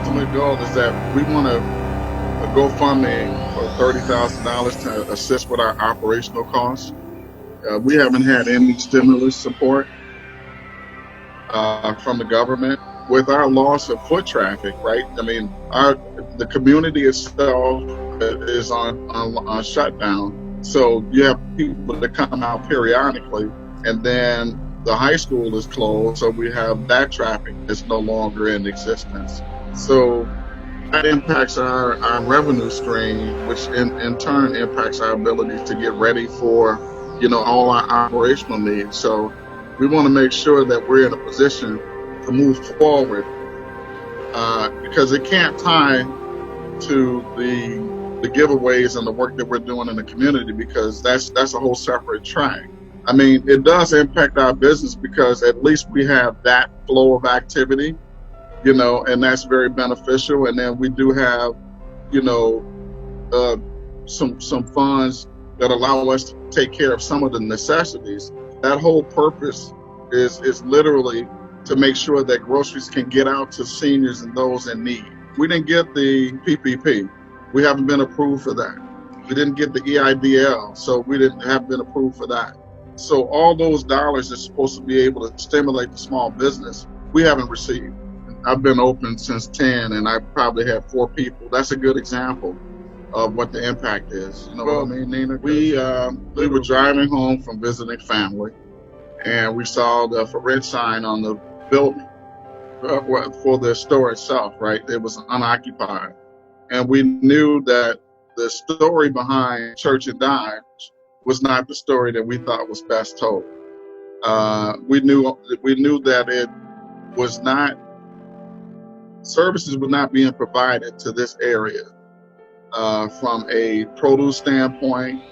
ultimate goal is that we want to GoFundMe for $30,000 to assist with our operational costs. We haven't had any stimulus support from the government. With our loss of foot traffic, right? I mean, the community itself is on shutdown. So you have people that come out periodically, and then the high school is closed, so we have that traffic that's no longer in existence. So that impacts our revenue stream, which in turn impacts our ability to get ready for, all our operational needs. So we want to make sure that we're in a position to move forward, because it can't tie to the giveaways and the work that we're doing in the community, because that's a whole separate track. I mean, it does impact our business because at least we have that flow of activity, and that's very beneficial. And then we do have, some funds that allow us to take care of some of the necessities. That whole purpose is literally to make sure that groceries can get out to seniors and those in need. We didn't get the PPP. We haven't been approved for that. We didn't get the EIDL, so we haven't been approved for that. So all those dollars are supposed to be able to stimulate the small business. We haven't received. I've been open since 10, and I probably have 4 people. That's a good example of what the impact is. You know what I mean, Nina? We were driving home from visiting family, and we saw the for rent sign on the building for the store itself, right? It was unoccupied. And we knew that the story behind Church and Dime was not the story that we thought was best told. We knew that it was not, services were not being provided to this area from a produce standpoint,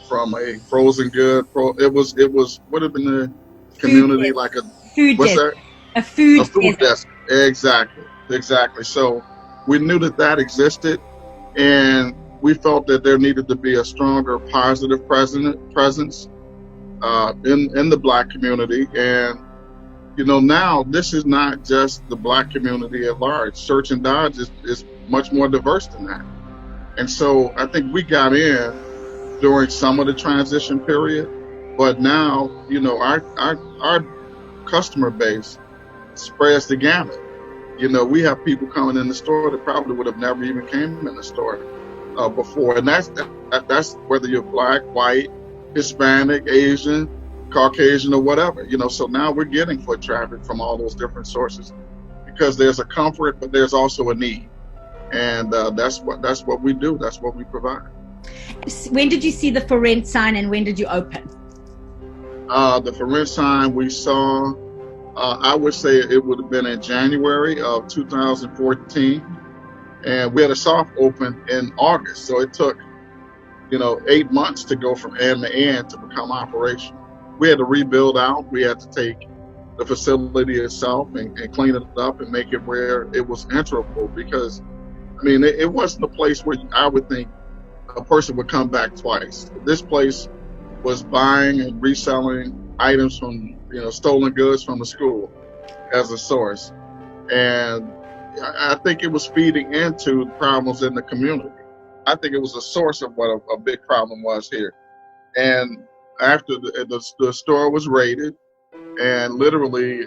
from a frozen good. It was would have been the community like a food what's desk. that? A food desk. Exactly. So we knew that existed, and we felt that there needed to be a stronger positive presence in the Black community. And now this is not just the Black community at large. Church and Dodge is much more diverse than that. And so I think we got in during some of the transition period, but now our customer base spreads the gamut. We have people coming in the store that probably would have never even came in the store before, and that's whether you're Black, white, Hispanic, Asian, Caucasian, or whatever. So now we're getting foot traffic from all those different sources because there's a comfort, but there's also a need, and that's what we do. That's what we provide. When did you see the for rent sign, and when did you open? The for rent sign we saw, I would say it would have been in January of 2014, and we had a soft open in August. So it took, 8 months to go from end to end to become operational. We had to rebuild out. We had to take the facility itself and clean it up and make it where it was enterable, because, it wasn't a place where I would think a person would come back twice. This place was buying and reselling items from, stolen goods from the school as a source. And I think it was feeding into problems in the community. I think it was a source of what a big problem was here. And after the store was raided, and literally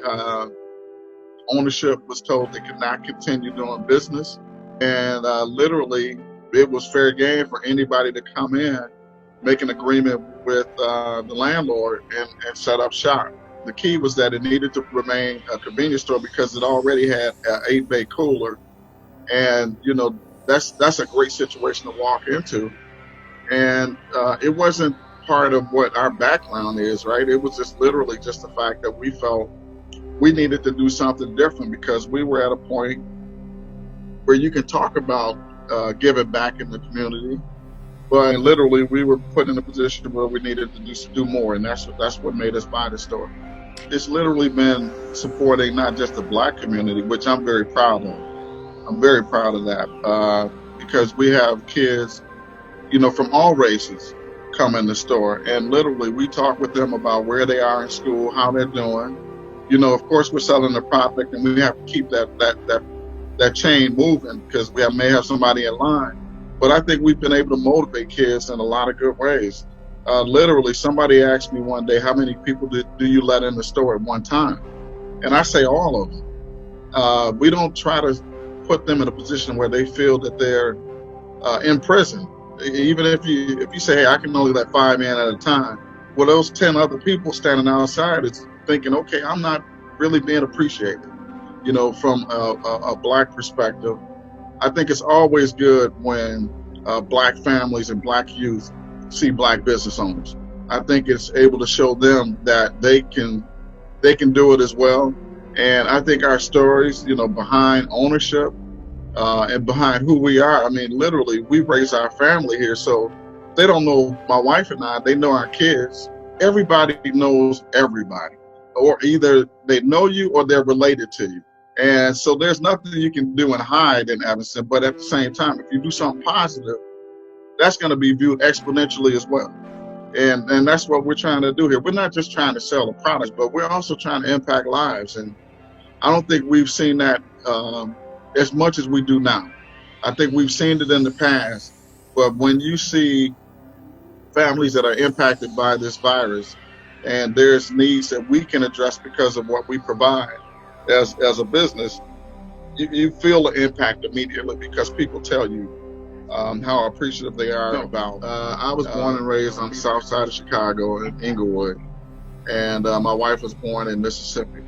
ownership was told they could not continue doing business. And literally it was fair game for anybody to come in, make an agreement with the landlord and set up shop. The key was that it needed to remain a convenience store because it already had an 8-bay cooler. And, that's a great situation to walk into. And it wasn't part of what our background is, right? It was just literally just the fact that we felt we needed to do something different because we were at a point where you can talk about giving back in the community, but literally we were put in a position where we needed to do more, and that's what made us buy the store. It's literally been supporting not just the Black community, which I'm very proud of. I'm very proud of that because we have kids, from all races come in the store, and literally we talk with them about where they are in school, how they're doing. Of course we're selling the product, and we have to keep that that chain moving, because we may have somebody in line. But I think we've been able to motivate kids in a lot of good ways. Literally, somebody asked me one day, how many people do you let in the store at one time? And I say all of them. We don't try to put them in a position where they feel that they're in prison. Even if you say, hey, I can only let 5 in at a time, well, those 10 other people standing outside is thinking, okay, I'm not really being appreciated. From a Black perspective, I think it's always good when Black families and Black youth see Black business owners. I think it's able to show them that they can do it as well. And I think our stories, behind ownership and behind who we are. I mean, literally, we raise our family here, so they don't know my wife and I. They know our kids. Everybody knows everybody, or either they know you or they're related to you. And so there's nothing you can do and hide in Evanston. But at the same time, if you do something positive, that's going to be viewed exponentially as well. And that's what we're trying to do here. We're not just trying to sell a product, but we're also trying to impact lives. And I don't think we've seen that as much as we do now. I think we've seen it in the past, but when you see families that are impacted by this virus and there's needs that we can address because of what we provide as a business, you feel the impact immediately, because people tell you how appreciative they are about. I was born and raised on the south side of Chicago in Englewood, and my wife was born in Mississippi.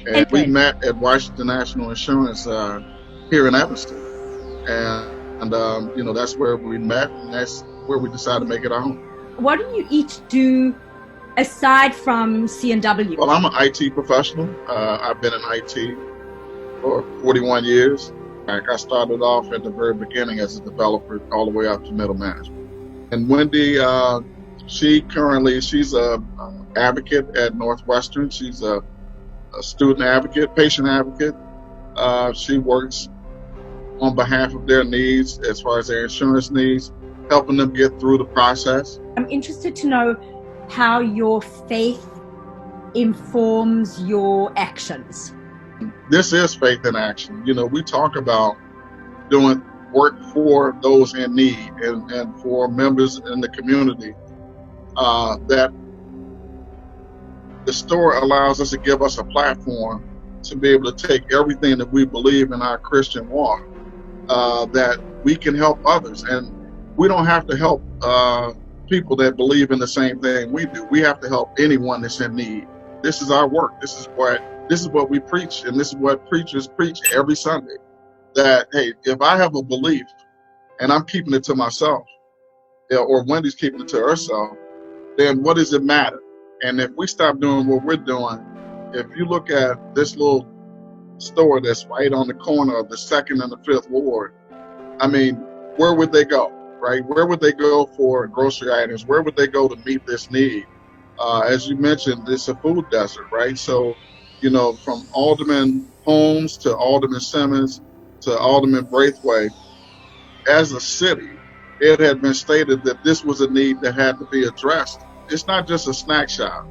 And we met at Washington National Insurance here in Evanston. And that's where we met, and that's where we decided to make it our home. What do you each do aside from C&W? Well, I'm an IT professional. I've been in IT for 41 years. I started off at the very beginning as a developer all the way up to middle management. And Wendy, she's a advocate at Northwestern. She's a student advocate, patient advocate. She works on behalf of their needs as far as their insurance needs, helping them get through the process. I'm interested to know how your faith informs your actions. This is faith in action. We talk about doing work for those in need and for members in the community, that the store allows us to give us a platform to be able to take everything that we believe in our Christian walk, that we can help others. And we don't have to help people that believe in the same thing we do. We have to help anyone that's in need. This is our work. This is what we preach, and this is what preachers preach every Sunday. That, hey, if I have a belief and I'm keeping it to myself, or Wendy's keeping it to herself, then what does it matter? And if we stop doing what we're doing, if you look at this little store that's right on the corner of the 2nd and the 5th Ward, I mean, where would they go, right? Where would they go for grocery items? Where would they go to meet this need? As you mentioned, it's a food desert, right? So, from Alderman Holmes to Alderman Simmons to Alderman Braithwaite, as a city, it had been stated that this was a need that had to be addressed. It's not just a snack shop.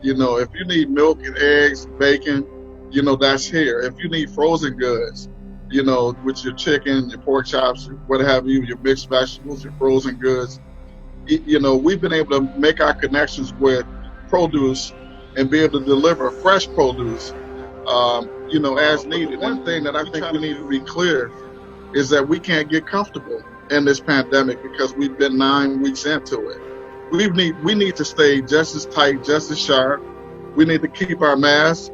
If you need milk and eggs, bacon, that's here. If you need frozen goods, with your chicken, your pork chops, what have you, your mixed vegetables, your frozen goods, we've been able to make our connections with produce and be able to deliver fresh produce, as needed. One thing that I think we need to be clear is that we can't get comfortable in this pandemic because we've been 9 weeks into it. We need to stay just as tight, just as sharp. We need to keep our masks,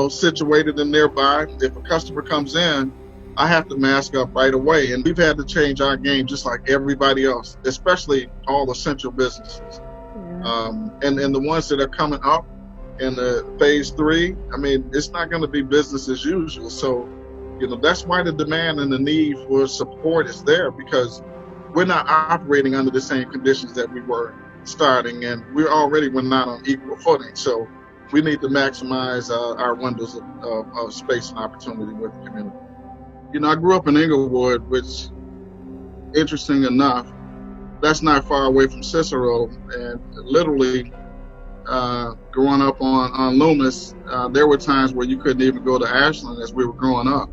situated and nearby. If a customer comes in, I have to mask up right away. And we've had to change our game just like everybody else, especially all essential businesses. Yeah. And the ones that are coming up in the phase 3, I mean, it's not going to be business as usual. So, that's why the demand and the need for support is there, because we're not operating under the same conditions that we were starting, and we're not on equal footing. So we need to maximize our windows of space and opportunity with the community. I grew up in Englewood, which, interesting enough, that's not far away from Cicero, and literally growing up on Loomis, there were times where you couldn't even go to Ashland as we were growing up.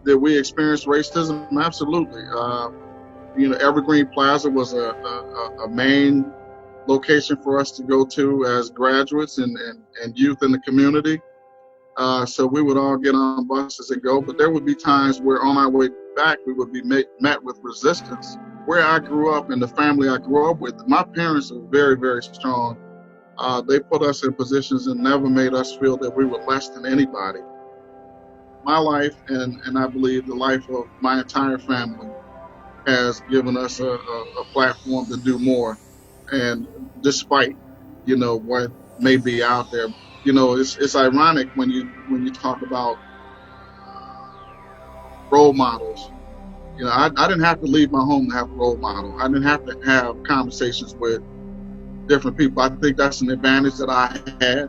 Did we experience racism? Absolutely. Evergreen Plaza was a main location for us to go to as graduates and youth in the community. So we would all get on buses and go, but there would be times where on our way back, we would be met with resistance. Where I grew up and the family I grew up with, my parents were very, very strong. They put us in positions and never made us feel that we were less than anybody. My life, and I believe the life of my entire family, has given us a platform to do more. And despite, what may be out there, it's ironic when you talk about role models. I didn't have to leave my home to have a role model. I didn't have to have conversations with different people. I think that's an advantage that I had.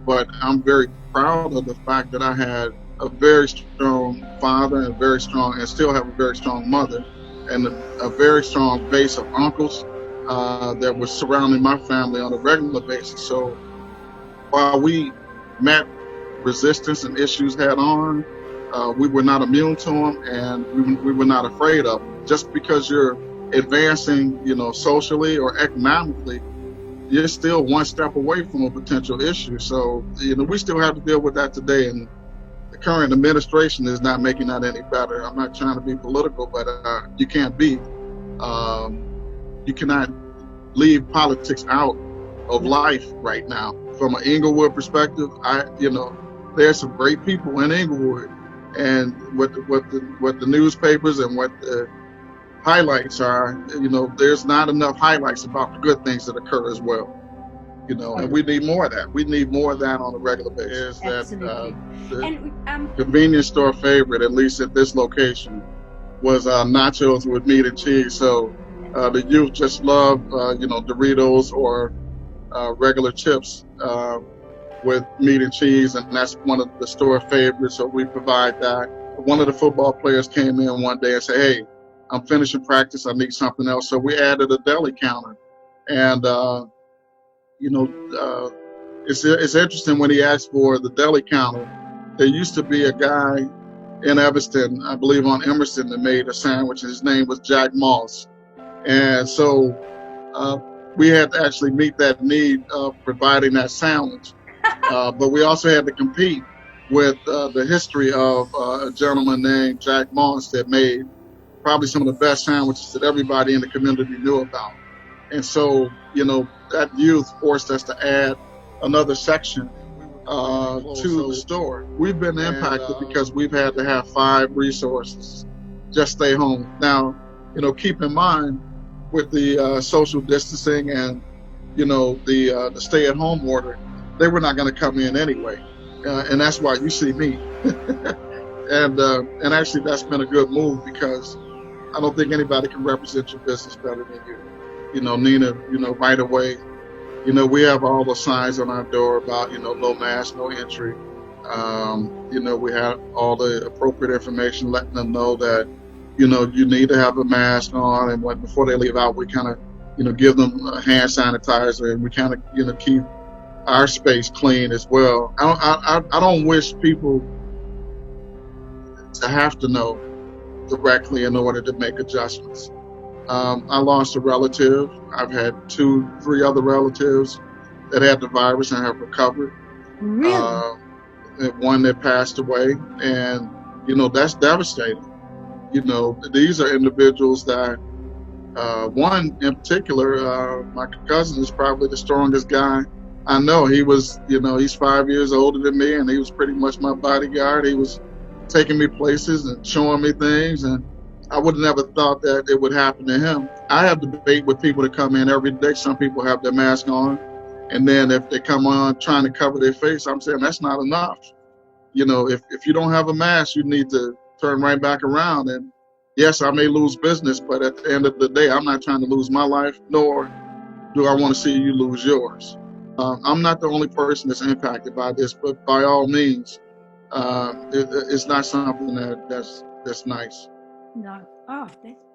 But I'm very proud of the fact that I had a very strong father and still have a very strong mother, and a very strong base of uncles that were surrounding my family on a regular basis. So while we met resistance and issues head on, we were not immune to them, and we were not afraid of them. Just because you're advancing, socially or economically, you're still one step away from a potential issue. So, we still have to deal with that today, and the current administration is not making that any better. I'm not trying to be political, but you can't be. You cannot leave politics out of life right now. From an Englewood perspective, there's some great people in Englewood, and what the newspapers and what the highlights are, there's not enough highlights about the good things that occur as well. And we need more of that. We need more of that on a regular basis. Absolutely. The convenience store favorite, at least at this location, was nachos with meat and cheese. So the youth just love, Doritos or regular chips with meat and cheese, and that's one of the store favorites. So we provide that. One of the football players came in one day and said, "Hey, I'm finishing practice. I need something else." So we added a deli counter, and it's interesting when he asked for the deli counter. There used to be a guy in Evanston, I believe on Emerson, that made a sandwich. His name was Jack Moss, and so we had to actually meet that need of providing that sandwich. But we also had to compete with the history of a gentleman named Jack Moss that made probably some of the best sandwiches that everybody in the community knew about. And so, that youth forced us to add another section to the store. We've been impacted because we've had to have 5 resources just stay home. Now, keep in mind with the social distancing and, the stay-at-home order, they were not going to come in anyway. And that's why you see me. And actually, that's been a good move because I don't think anybody can represent your business better than you. Nina, right away, we have all the signs on our door about, no mask, no entry. We have all the appropriate information letting them know that, you need to have a mask on. And before they leave out, we kind of, give them a hand sanitizer, and we kind of, keep our space clean as well. I don't wish people to have to know directly in order to make adjustments. I lost a relative. I've had 2-3 other relatives that had the virus and have recovered. Really? One that passed away, and that's devastating. These are individuals that one in particular, my cousin is probably the strongest guy I know. He was, he's 5 years older than me, and he was pretty much my bodyguard. He was taking me places and showing me things, and I would have never thought that it would happen to him. I have debate with people that come in every day. Some people have their mask on, and then if they come on trying to cover their face, I'm saying that's not enough. If you don't have a mask, you need to turn right back around. And yes, I may lose business, but at the end of the day, I'm not trying to lose my life, nor do I want to see you lose yours. I'm not the only person that's impacted by this, but by all means, it's not something that's nice. No. Oh, that's